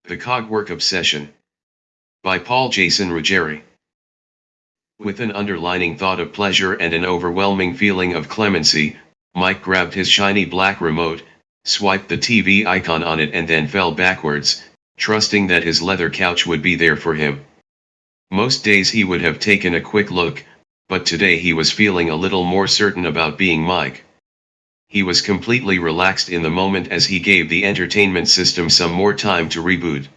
The Cogwork Obsession. By Paul Jason Ruggieri. With an underlining thought of pleasure and an overwhelming feeling of clemency, Mike grabbed his shiny black remote, swiped the TV icon on it and then fell backwards, trusting that his leather couch would be there for him. Most days he would have taken a quick look, but today he was feeling a little more certain about being Mike. He was completely relaxed in the moment as he gave the entertainment system some more time to reboot.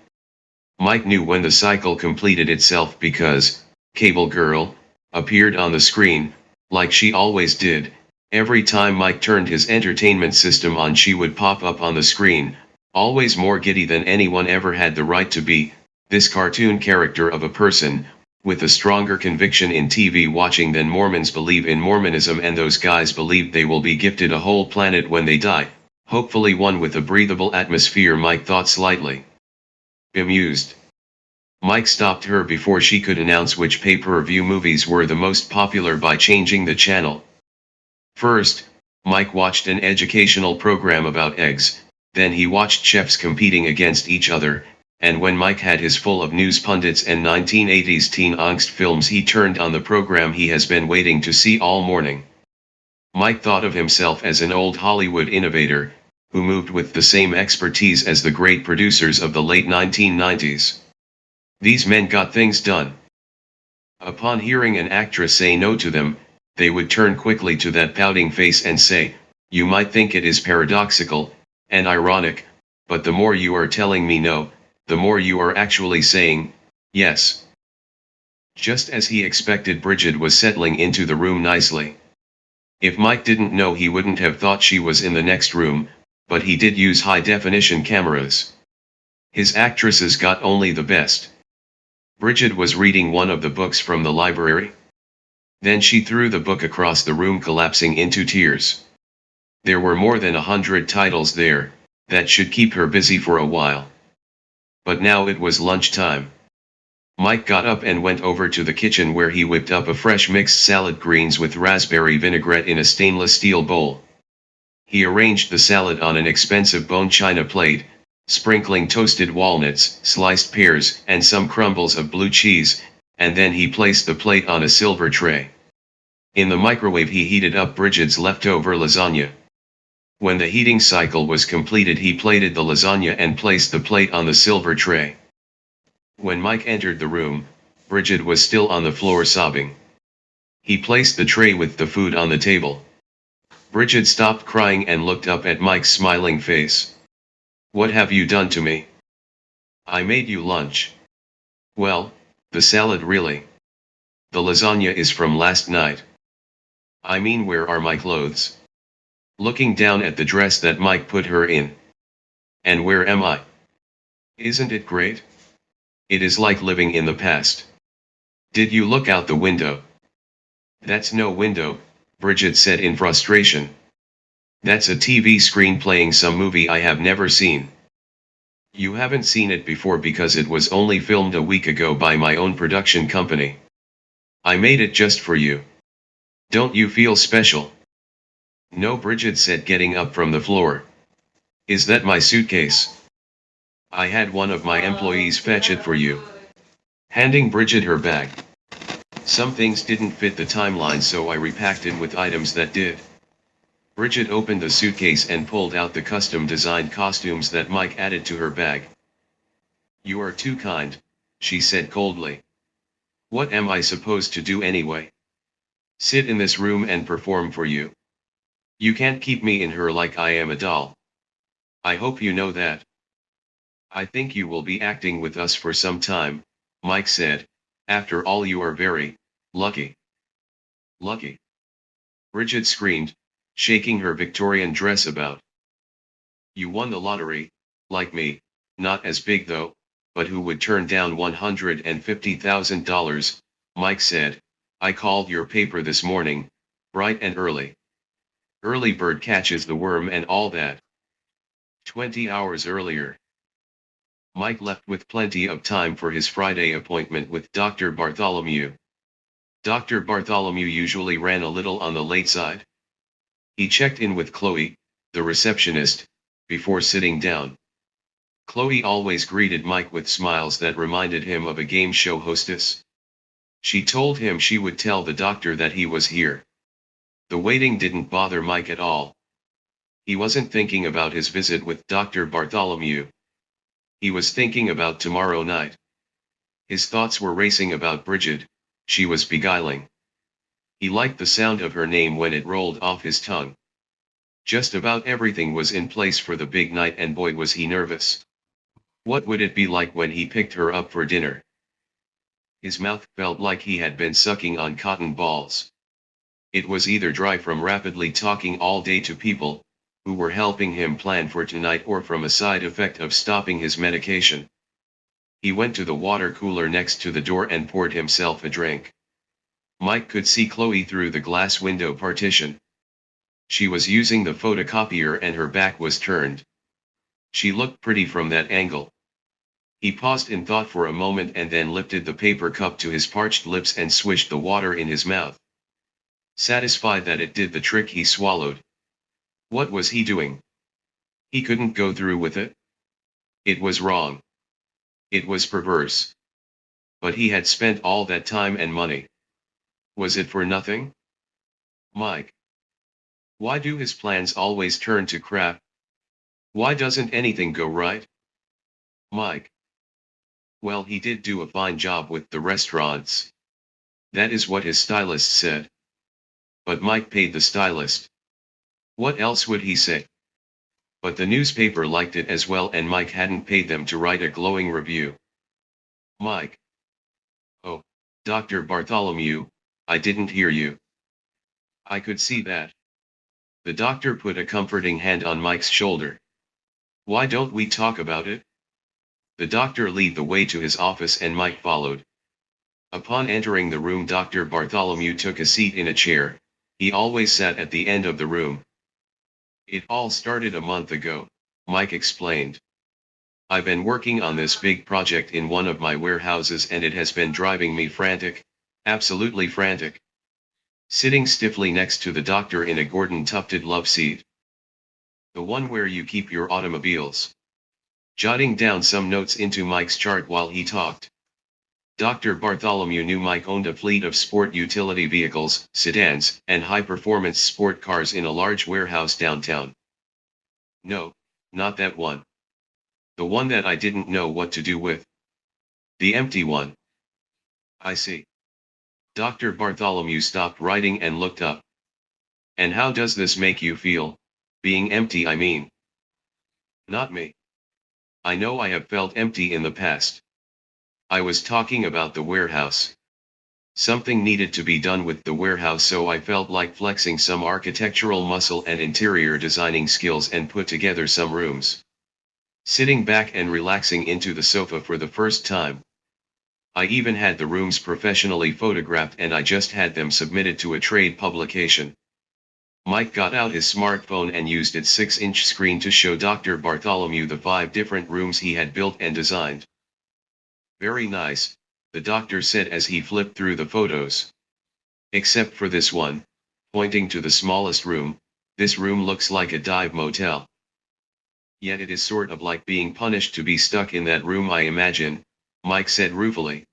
Mike knew when the cycle completed itself because Cable Girl appeared on the screen, like she always did. Every time Mike turned his entertainment system on, she would pop up on the screen, always more giddy than anyone ever had the right to be, this cartoon character of a person, with a stronger conviction in TV watching than Mormons believe in Mormonism, and those guys believe they will be gifted a whole planet when they die, hopefully one with a breathable atmosphere, Mike thought slightly bemused. Mike stopped her before she could announce which pay-per-view movies were the most popular by changing the channel. First, Mike watched an educational program about eggs, then he watched chefs competing against each other, and when Mike had his full of news pundits and 1980s teen angst films, he turned on the program he has been waiting to see all morning. Mike thought of himself as an old Hollywood innovator, who moved with the same expertise as the great producers of the late 1990s. These men got things done. Upon hearing an actress say no to them, they would turn quickly to that pouting face and say, "You might think it is paradoxical and ironic, but the more you are telling me no, the more you are actually saying yes." Just as he expected, Bridget was settling into the room nicely. If Mike didn't know, he wouldn't have thought she was in the next room, but he did use high-definition cameras. His actresses got only the best. Bridget was reading one of the books from the library. Then she threw the book across the room, collapsing into tears. There were more than 100 titles there, that should keep her busy for a while. But now it was lunchtime. Mike got up and went over to the kitchen, where he whipped up a fresh mixed salad greens with raspberry vinaigrette in a stainless steel bowl. He arranged the salad on an expensive bone china plate, sprinkling toasted walnuts, sliced pears, and some crumbles of blue cheese, and then he placed the plate on a silver tray. In the microwave he heated up Bridget's leftover lasagna. When the heating cycle was completed, he plated the lasagna and placed the plate on the silver tray. When Mike entered the room, Bridget was still on the floor sobbing. He placed the tray with the food on the table. Bridget stopped crying and looked up at Mike's smiling face. "What have you done to me?" "I made you lunch." "Well, the salad really. The lasagna is from last night." "I mean, where are my clothes?" Looking down at the dress that Mike put her in. "And where am I? Isn't it great? It is like living in the past. Did you look out the window?" "That's no window," Bridget said in frustration. "That's a TV screen playing some movie I have never seen." "You haven't seen it before because it was only filmed a week ago by my own production company. I made it just for you. Don't you feel special?" "No," Bridget said, getting up from the floor. "Is that my suitcase? I had one of my employees fetch it for you." Handing Bridget her bag. "Some things didn't fit the timeline, so I repacked it with items that did." Bridget opened the suitcase and pulled out the custom-designed costumes that Mike added to her bag. "You are too kind," she said coldly. "What am I supposed to do anyway? Sit in this room and perform for you? You can't keep me in her like I am a doll. I hope you know that." "I think you will be acting with us for some time," Mike said. "After all, you are very lucky." "Lucky?" Bridget screamed, shaking her Victorian dress about. "You won the lottery, like me, not as big though, but who would turn down $150,000, Mike said. "I called your paper this morning, bright and early. Early bird catches the worm and all that. 20 hours earlier." Mike left with plenty of time for his Friday appointment with Dr. Bartholomew. Dr. Bartholomew usually ran a little on the late side. He checked in with Chloe, the receptionist, before sitting down. Chloe always greeted Mike with smiles that reminded him of a game show hostess. She told him she would tell the doctor that he was here. The waiting didn't bother Mike at all. He wasn't thinking about his visit with Dr. Bartholomew. He was thinking about tomorrow night. His thoughts were racing about Bridget. She was beguiling. He liked the sound of her name when it rolled off his tongue. Just about everything was in place for the big night, and boy was he nervous. What would it be like when he picked her up for dinner? His mouth felt like he had been sucking on cotton balls. It was either dry from rapidly talking all day to people who were helping him plan for tonight, or from a side effect of stopping his medication. He went to the water cooler next to the door and poured himself a drink. Mike could see Chloe through the glass window partition. She was using the photocopier and her back was turned. She looked pretty from that angle. He paused in thought for a moment and then lifted the paper cup to his parched lips and swished the water in his mouth. Satisfied that it did the trick, he swallowed. What was he doing? He couldn't go through with it. It was wrong. It was perverse. But he had spent all that time and money. Was it for nothing? Mike. Why do his plans always turn to crap? Why doesn't anything go right? Mike. Well, he did do a fine job with the restaurants. That is what his stylist said. But Mike paid the stylist. What else would he say? But the newspaper liked it as well, and Mike hadn't paid them to write a glowing review. Mike. Oh, Dr. Bartholomew, I didn't hear you. I could see that. The doctor put a comforting hand on Mike's shoulder. Why don't we talk about it? The doctor led the way to his office and Mike followed. Upon entering the room, Dr. Bartholomew took a seat in a chair. He always sat at the end of the room. It all started a month ago, Mike explained. I've been working on this big project in one of my warehouses and it has been driving me frantic, absolutely frantic. Sitting stiffly next to the doctor in a Gordon-tufted love seat. The one where you keep your automobiles. Jotting down some notes into Mike's chart while he talked. Dr. Bartholomew knew Mike owned a fleet of sport utility vehicles, sedans, and high-performance sport cars in a large warehouse downtown. No, not that one. The one that I didn't know what to do with. The empty one. I see. Dr. Bartholomew stopped writing and looked up. And how does this make you feel? Being empty, I mean. Not me. I know I have felt empty in the past. I was talking about the warehouse. Something needed to be done with the warehouse, so I felt like flexing some architectural muscle and interior designing skills and put together some rooms. Sitting back and relaxing into the sofa for the first time. I even had the rooms professionally photographed and I just had them submitted to a trade publication. Mike got out his smartphone and used its 6-inch screen to show Dr. Bartholomew the 5 different rooms he had built and designed. Very nice, the doctor said as he flipped through the photos. Except for this one, pointing to the smallest room. This room looks like a dive motel. Yet it is sort of like being punished to be stuck in that room, I imagine, Mike said ruefully.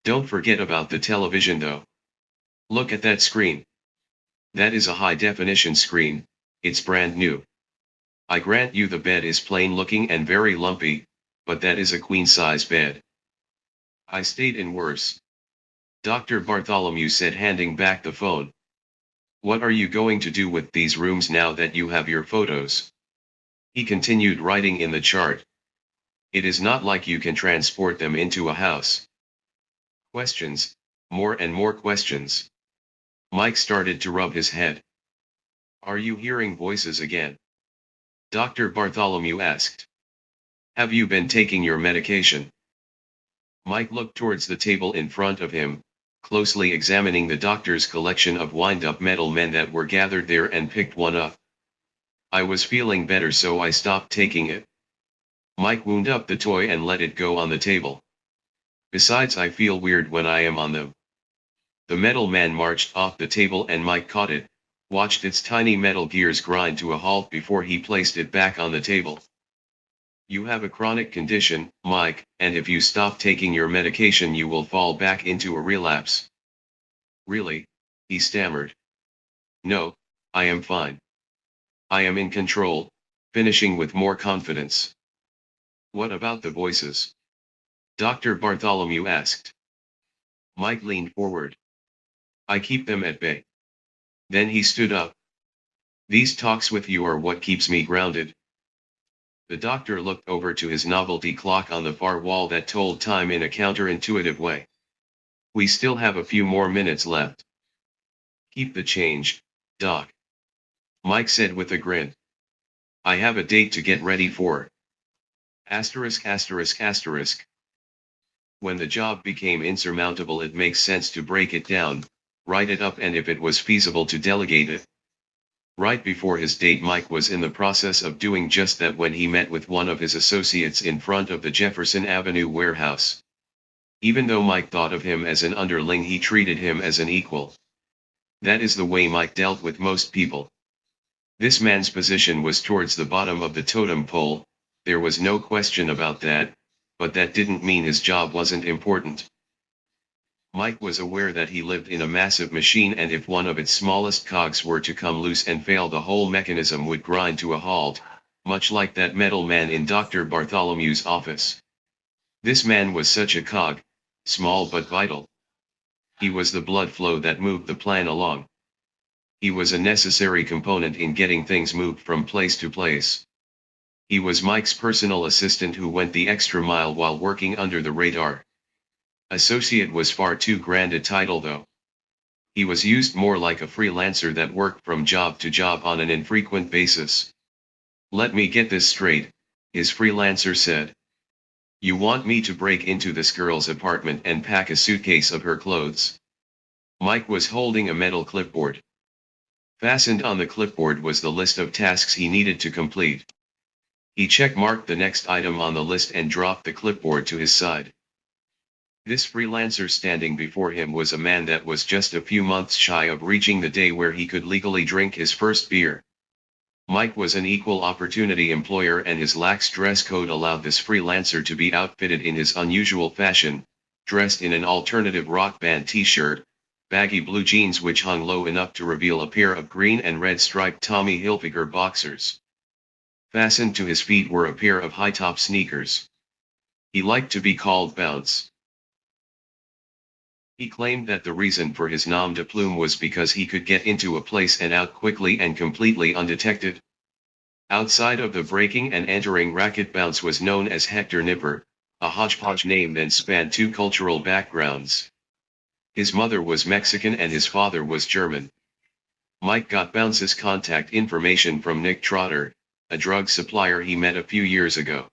Don't forget about the television though. Look at that screen. That is a high-definition screen, it's brand new. I grant you the bed is plain looking and very lumpy, but that is a queen-size bed. I stayed in worse. Dr. Bartholomew said, handing back the phone. What are you going to do with these rooms now that you have your photos? He continued writing in the chart. It is not like you can transport them into a house. Questions, more and more questions. Mike started to rub his head. Are you hearing voices again? Dr. Bartholomew asked. Have you been taking your medication? Mike looked towards the table in front of him, closely examining the doctor's collection of wind-up metal men that were gathered there, and picked one up. I was feeling better, so I stopped taking it. Mike wound up the toy and let it go on the table. Besides, I feel weird when I am on them. The metal man marched off the table and Mike caught it, watched its tiny metal gears grind to a halt before he placed it back on the table. You have a chronic condition, Mike, and if you stop taking your medication you will fall back into a relapse. Really? He stammered. No, I am fine. I am in control, finishing with more confidence. What about the voices? Dr. Bartholomew asked. Mike leaned forward. I keep them at bay. Then he stood up. These talks with you are what keeps me grounded. The doctor looked over to his novelty clock on the far wall that told time in a counterintuitive way. We still have a few more minutes left. Keep the change, Doc. Mike said with a grin. I have a date to get ready for. Asterisk asterisk asterisk. When the job became insurmountable it makes sense to break it down, write it up and if it was feasible to delegate it. Right before his date Mike was in the process of doing just that when he met with one of his associates in front of the Jefferson Avenue warehouse. Even though Mike thought of him as an underling he treated him as an equal. That is the way Mike dealt with most people. This man's position was towards the bottom of the totem pole, there was no question about that, but that didn't mean his job wasn't important. Mike was aware that he lived in a massive machine and if one of its smallest cogs were to come loose and fail the whole mechanism would grind to a halt, much like that metal man in Dr. Bartholomew's office. This man was such a cog, small but vital. He was the blood flow that moved the plan along. He was a necessary component in getting things moved from place to place. He was Mike's personal assistant who went the extra mile while working under the radar. Associate was far too grand a title though. He was used more like a freelancer that worked from job to job on an infrequent basis. Let me get this straight, his freelancer said. You want me to break into this girl's apartment and pack a suitcase of her clothes? Mike was holding a metal clipboard. Fastened on the clipboard was the list of tasks he needed to complete. He check-marked the next item on the list and dropped the clipboard to his side. This freelancer standing before him was a man that was just a few months shy of reaching the day where he could legally drink his first beer. Mike was an equal opportunity employer and his lax dress code allowed this freelancer to be outfitted in his unusual fashion, dressed in an alternative rock band t-shirt, baggy blue jeans which hung low enough to reveal a pair of green and red striped Tommy Hilfiger boxers. Fastened to his feet were a pair of high-top sneakers. He liked to be called Bounce. He claimed that the reason for his nom de plume was because he could get into a place and out quickly and completely undetected. Outside of the breaking and entering racket, Bounce was known as Hector Nipper, a hodgepodge name that spanned two cultural backgrounds. His mother was Mexican and his father was German. Mike got Bounce's contact information from Nick Trotter, a drug supplier he met a few years ago.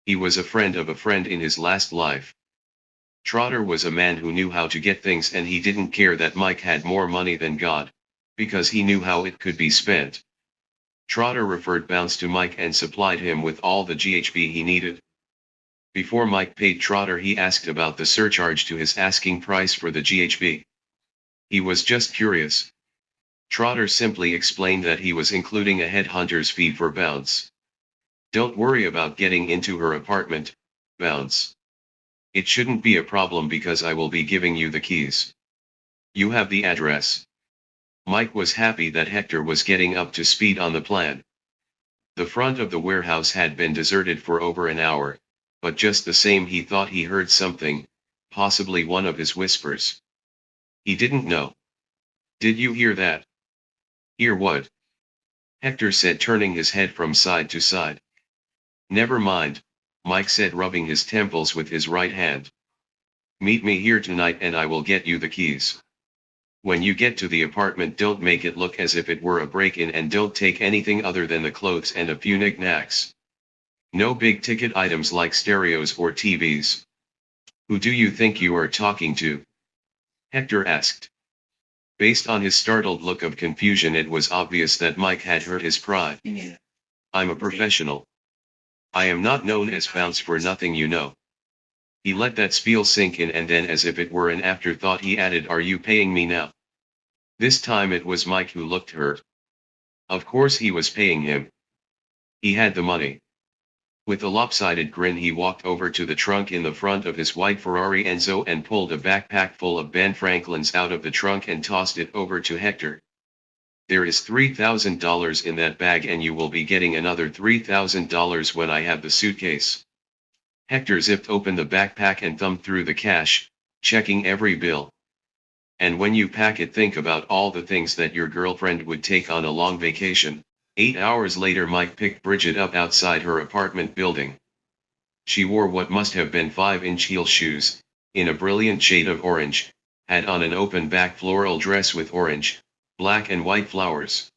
He was a friend of a friend in his last life. Trotter was a man who knew how to get things and he didn't care that Mike had more money than God, because he knew how it could be spent. Trotter referred Bounce to Mike and supplied him with all the GHB he needed. Before Mike paid Trotter he asked about the surcharge to his asking price for the GHB. He was just curious. Trotter simply explained that he was including a headhunter's fee for Bounce. Don't worry about getting into her apartment, Bounce. It shouldn't be a problem because I will be giving you the keys. You have the address. Mike was happy that Hector was getting up to speed on the plan. The front of the warehouse had been deserted for over an hour, but just the same he thought he heard something, possibly one of his whispers. He didn't know. Did you hear that? Hear what? Hector said, turning his head from side to side. Never mind, Mike said, rubbing his temples with his right hand. Meet me here tonight and I will get you the keys. When you get to the apartment don't make it look as if it were a break-in and don't take anything other than the clothes and a few knickknacks. No big ticket items like stereos or TVs. Who do you think you are talking to? Hector asked. Based on his startled look of confusion it was obvious that Mike had hurt his pride. I'm a professional. I am not known as Bounce for nothing, you know. He let that spiel sink in and then as if it were an afterthought he added, are you paying me now? This time it was Mike who looked hurt. Of course he was paying him. He had the money. With a lopsided grin he walked over to the trunk in the front of his white Ferrari Enzo and pulled a backpack full of Ben Franklin's out of the trunk and tossed it over to Hector. "There is $3,000 in that bag and you will be getting another $3,000 when I have the suitcase." Hector zipped open the backpack and thumbed through the cash, checking every bill. "And when you pack it, think about all the things that your girlfriend would take on a long vacation." 8 hours later Mike picked Bridget up outside her apartment building. She wore what must have been 5-inch heel shoes, in a brilliant shade of orange, had on an open back floral dress with orange, black and white flowers.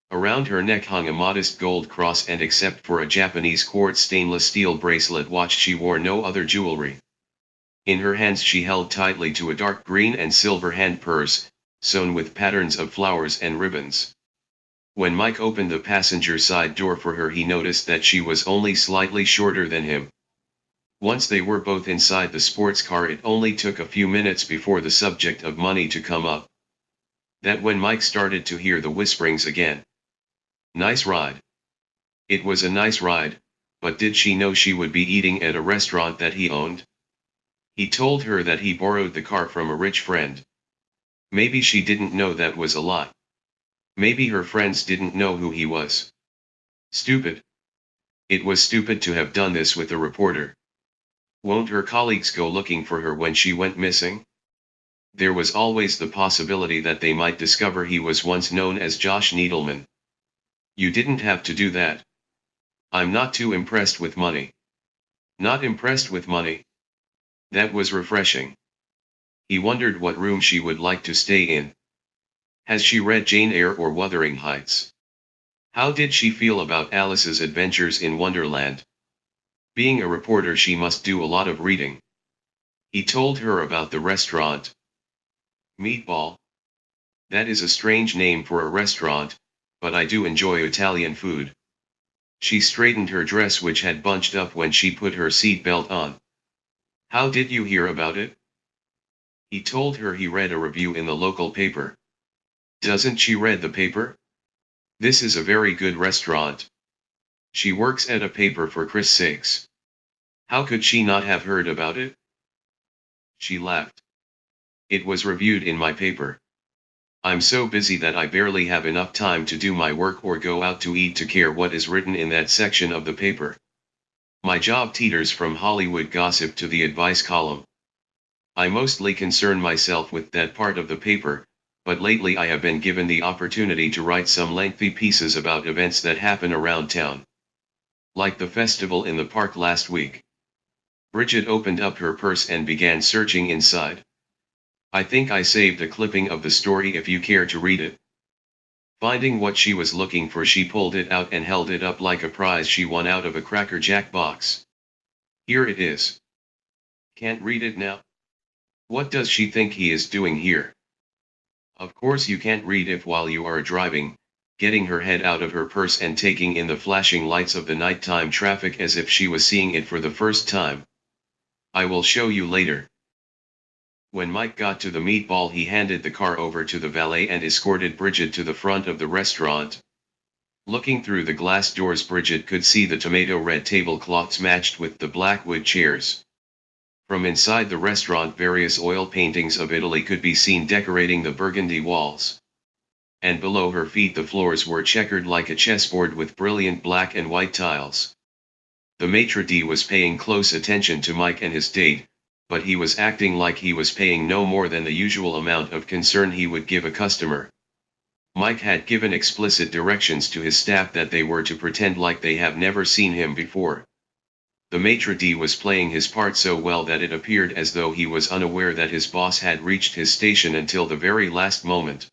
Around her neck hung a modest gold cross and except for a Japanese quartz stainless steel bracelet watch she wore no other jewelry. In her hands she held tightly to a dark green and silver hand purse, sewn with patterns of flowers and ribbons. When Mike opened the passenger side door for her he noticed that she was only slightly shorter than him. Once they were both inside the sports car it only took a few minutes before the subject of money to come up. That when Mike started to hear the whisperings again. "Nice ride." It was a nice ride, but did she know she would be eating at a restaurant that he owned? He told her that he borrowed the car from a rich friend. Maybe she didn't know that was a lot. Maybe her friends didn't know who he was. Stupid. It was stupid to have done this with a reporter. Won't her colleagues go looking for her when she went missing? There was always the possibility that they might discover he was once known as Josh Needleman. "You didn't have to do that." "I'm not too impressed with money." "Not impressed with money?" That was refreshing. He wondered what room she would like to stay in. Has she read Jane Eyre or Wuthering Heights? How did she feel about Alice's adventures in Wonderland? Being a reporter she must do a lot of reading. He told her about the restaurant. Meatball. That is a strange name for a restaurant, but I do enjoy Italian food. She straightened her dress which had bunched up when she put her seat belt on. How did you hear about it? He told her he read a review in the local paper. Doesn't she read the paper? This is a very good restaurant. She works at a paper for Christ's sakes. How could she not have heard about it? She laughed. It was reviewed in my paper. I'm so busy that I barely have enough time to do my work or go out to eat to care what is written in that section of the paper. My job teeters from Hollywood gossip to the advice column. I mostly concern myself with that part of the paper, but lately I have been given the opportunity to write some lengthy pieces about events that happen around town. Like the festival in the park last week. Bridget opened up her purse and began searching inside. I think I saved a clipping of the story if you care to read it. Finding what she was looking for, she pulled it out and held it up like a prize she won out of a Cracker Jack box. Here it is. Can't read it now? What does she think he is doing here? Of course you can't read if while you are driving, getting her head out of her purse and taking in the flashing lights of the nighttime traffic as if she was seeing it for the first time. I will show you later. When Mike got to the meatball he handed the car over to the valet and escorted Bridget to the front of the restaurant. Looking through the glass doors Bridget could see the tomato red tablecloths matched with the black wood chairs. From inside the restaurant various oil paintings of Italy could be seen decorating the burgundy walls. And below her feet the floors were checkered like a chessboard with brilliant black and white tiles. The maitre d' was paying close attention to Mike and his date, but he was acting like he was paying no more than the usual amount of concern he would give a customer. Mike had given explicit directions to his staff that they were to pretend like they have never seen him before. The maitre d' was playing his part so well that it appeared as though he was unaware that his boss had reached his station until the very last moment.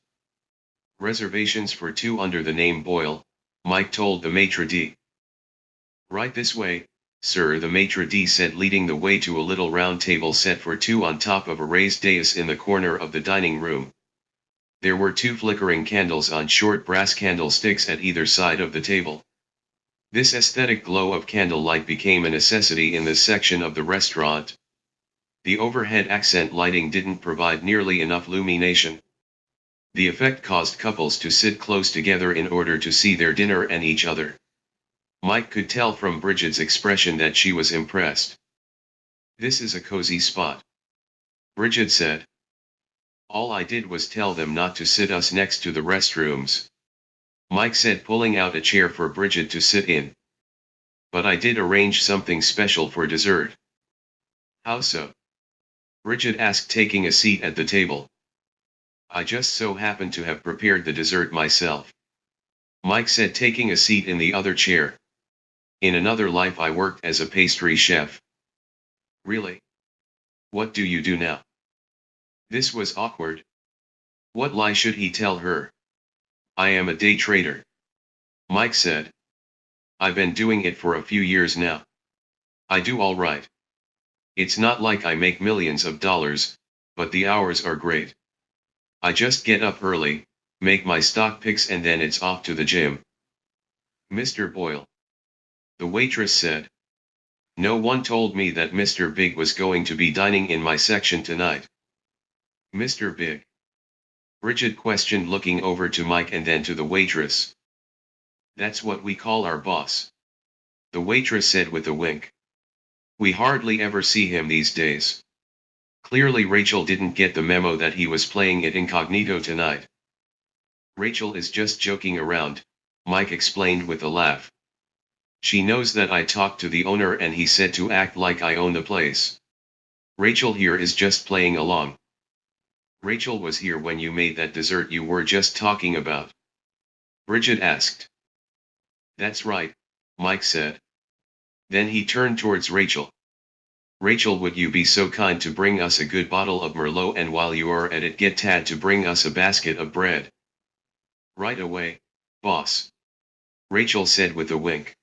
Reservations for 2 under the name Boyle, Mike told the maitre d'. Right this way, sir, the maitre d' said, leading the way to a little round table set for 2 on top of a raised dais in the corner of the dining room. There were 2 flickering candles on short brass candlesticks at either side of the table. This aesthetic glow of candlelight became a necessity in this section of the restaurant. The overhead accent lighting didn't provide nearly enough illumination. The effect caused couples to sit close together in order to see their dinner and each other. Mike could tell from Bridget's expression that she was impressed. "This is a cozy spot," Bridget said. "All I did was tell them not to sit us next to the restrooms," Mike said, pulling out a chair for Bridget to sit in. "But I did arrange something special for dessert." "How so?" Bridget asked, taking a seat at the table. "I just so happened to have prepared the dessert myself," Mike said, taking a seat in the other chair. "In another life I worked as a pastry chef." "Really? What do you do now?" This was awkward. What lie should he tell her? "I am a day trader," Mike said. "I've been doing it for a few years now. I do all right. It's not like I make millions of dollars, but the hours are great. I just get up early, make my stock picks, and then it's off to the gym." "Mr. Boyle," the waitress said. "No one told me that Mr. Big was going to be dining in my section tonight." "Mr. Big?" Bridget questioned, looking over to Mike and then to the waitress. "That's what we call our boss," the waitress said with a wink. "We hardly ever see him these days." Clearly Rachel didn't get the memo that he was playing it incognito tonight. "Rachel is just joking around," Mike explained with a laugh. "She knows that I talked to the owner and he said to act like I own the place. Rachel here is just playing along." "Rachel was here when you made that dessert you were just talking about?" Bridget asked. "That's right," Mike said. Then he turned towards Rachel. "Rachel, would you be so kind to bring us a good bottle of Merlot, and while you are at it get Tad to bring us a basket of bread?" "Right away, boss," Rachel said with a wink.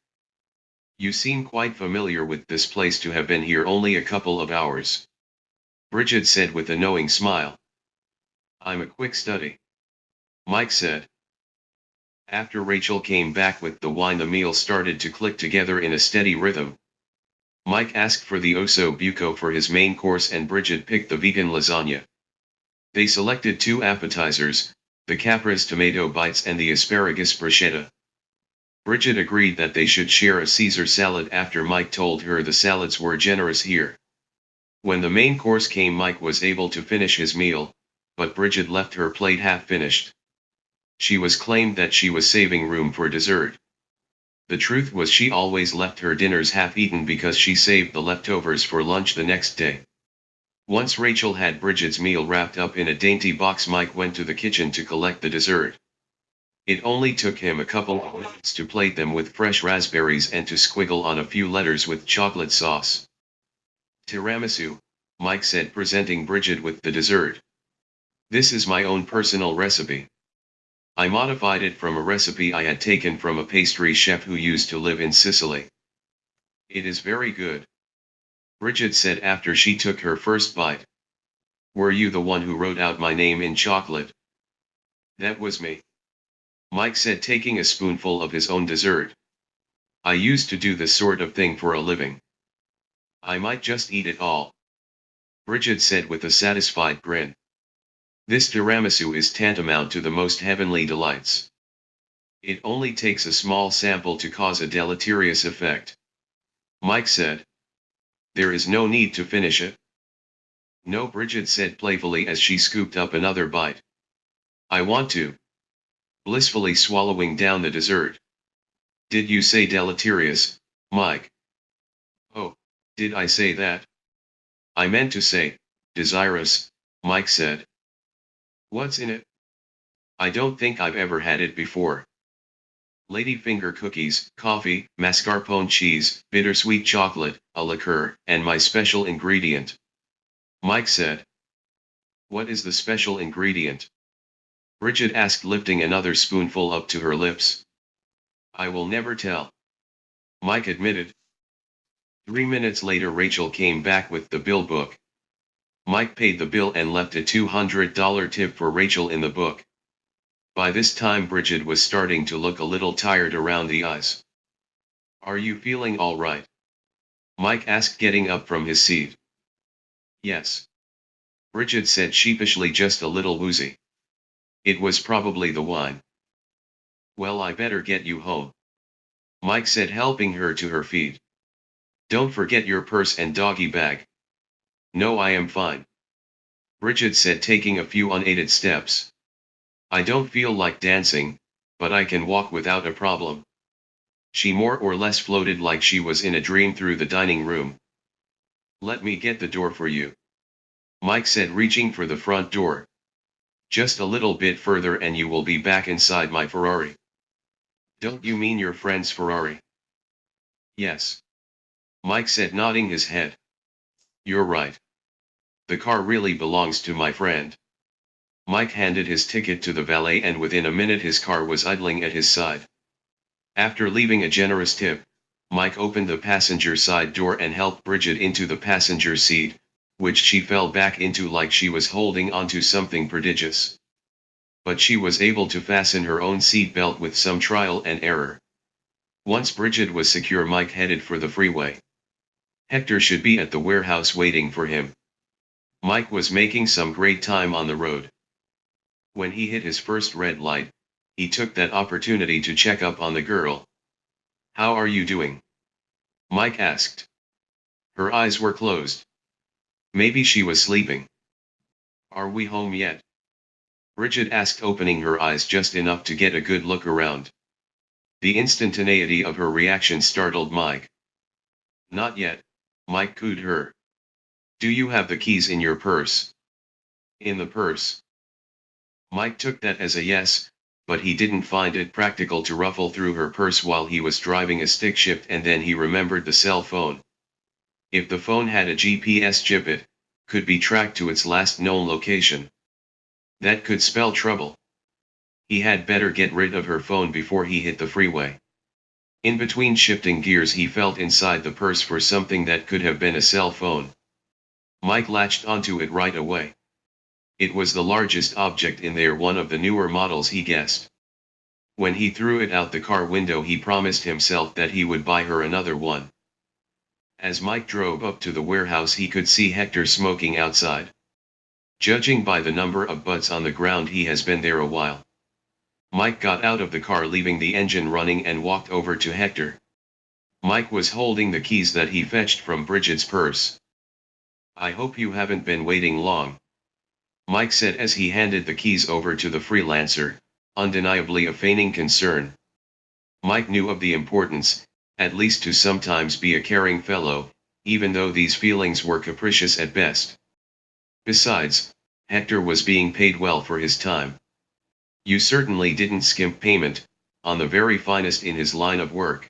"You seem quite familiar with this place to have been here only a couple of hours," Bridget said with a knowing smile. "I'm a quick study," Mike said. After Rachel came back with the wine, the meal started to click together in a steady rhythm. Mike asked for the osso buco for his main course and Bridget picked the vegan lasagna. They selected two appetizers, the caprese tomato bites and the asparagus bruschetta. Bridget agreed that they should share a Caesar salad after Mike told her the salads were generous here. When the main course came, Mike was able to finish his meal, but Bridget left her plate half finished. She was claimed that she was saving room for dessert. The truth was she always left her dinners half-eaten because she saved the leftovers for lunch the next day. Once Rachel had Bridget's meal wrapped up in a dainty box, Mike went to the kitchen to collect the dessert. It only took him a couple of minutes to plate them with fresh raspberries and to squiggle on a few letters with chocolate sauce. "Tiramisu," Mike said, presenting Bridget with the dessert. "This is my own personal recipe. I modified it from a recipe I had taken from a pastry chef who used to live in Sicily." "It is very good," Bridget said after she took her first bite. "Were you the one who wrote out my name in chocolate?" "That was me," Mike said, taking a spoonful of his own dessert. "I used to do this sort of thing for a living. I might just eat it all," Bridget said with a satisfied grin. "This tiramisu is tantamount to the most heavenly delights. It only takes a small sample to cause a deleterious effect," Mike said. "There is no need to finish it." "No," Bridget said playfully as she scooped up another bite. "I want to," blissfully swallowing down the dessert. "Did you say deleterious, Mike?" "Oh, did I say that? I meant to say, desirous," Mike said. "What's in it?" "I don't think I've ever had it before. Ladyfinger cookies, coffee, mascarpone cheese, bittersweet chocolate, a liqueur, and my special ingredient," Mike said. "What is the special ingredient?" Bridget asked, lifting another spoonful up to her lips. "I will never tell," Mike admitted. 3 minutes later Rachel came back with the bill book. Mike paid the bill and left a $200 tip for Rachel in the book. By this time Bridget was starting to look a little tired around the eyes. "Are you feeling all right?" Mike asked, getting up from his seat. "Yes," Bridget said sheepishly, "just a little woozy. It was probably the wine." "Well, I better get you home." Mike said, helping her to her feet. Don't forget your purse and doggy bag. No, I am fine, Bridget said, taking a few unaided steps. I don't feel like dancing, but I can walk without a problem. She more or less floated like she was in a dream through the dining room. Let me get the door for you, Mike said, reaching for the front door. Just a little bit further and you will be back inside my Ferrari. Don't you mean your friend's Ferrari? Yes, Mike said, nodding his head. You're right. The car really belongs to my friend. Mike handed his ticket to the valet and within a minute his car was idling at his side. After leaving a generous tip, Mike opened the passenger side door and helped Bridget into the passenger seat, which she fell back into like she was holding onto something prodigious. But she was able to fasten her own seat belt with some trial and error. Once Bridget was secure, Mike headed for the freeway. Hector should be at the warehouse waiting for him. Mike was making some great time on the road. When he hit his first red light, he took that opportunity to check up on the girl. How are you doing? Mike asked. Her eyes were closed. Maybe she was sleeping. Are we home yet? Bridget asked, opening her eyes just enough to get a good look around. The instantaneity of her reaction startled Mike. Not yet, Mike cooed her. Do you have the keys in your purse? In the purse. Mike took that as a yes, but he didn't find it practical to ruffle through her purse while he was driving a stick shift, and then he remembered the cell phone. If the phone had a GPS chip, it could be tracked to its last known location. That could spell trouble. He had better get rid of her phone before he hit the freeway. In between shifting gears, he felt inside the purse for something that could have been a cell phone. Mike latched onto it right away. It was the largest object in there, one of the newer models, he guessed. When he threw it out the car window, he promised himself that he would buy her another one. As Mike drove up to the warehouse, he could see Hector smoking outside. Judging by the number of butts on the ground, he has been there a while. Mike got out of the car, leaving the engine running, and walked over to Hector. Mike was holding the keys that he fetched from Bridget's purse. I hope you haven't been waiting long, Mike said as he handed the keys over to the freelancer, undeniably a feigning concern. Mike knew of the importance, at least to sometimes be a caring fellow, even though these feelings were capricious at best. Besides, Hector was being paid well for his time. You certainly didn't skimp payment, on the very finest in his line of work.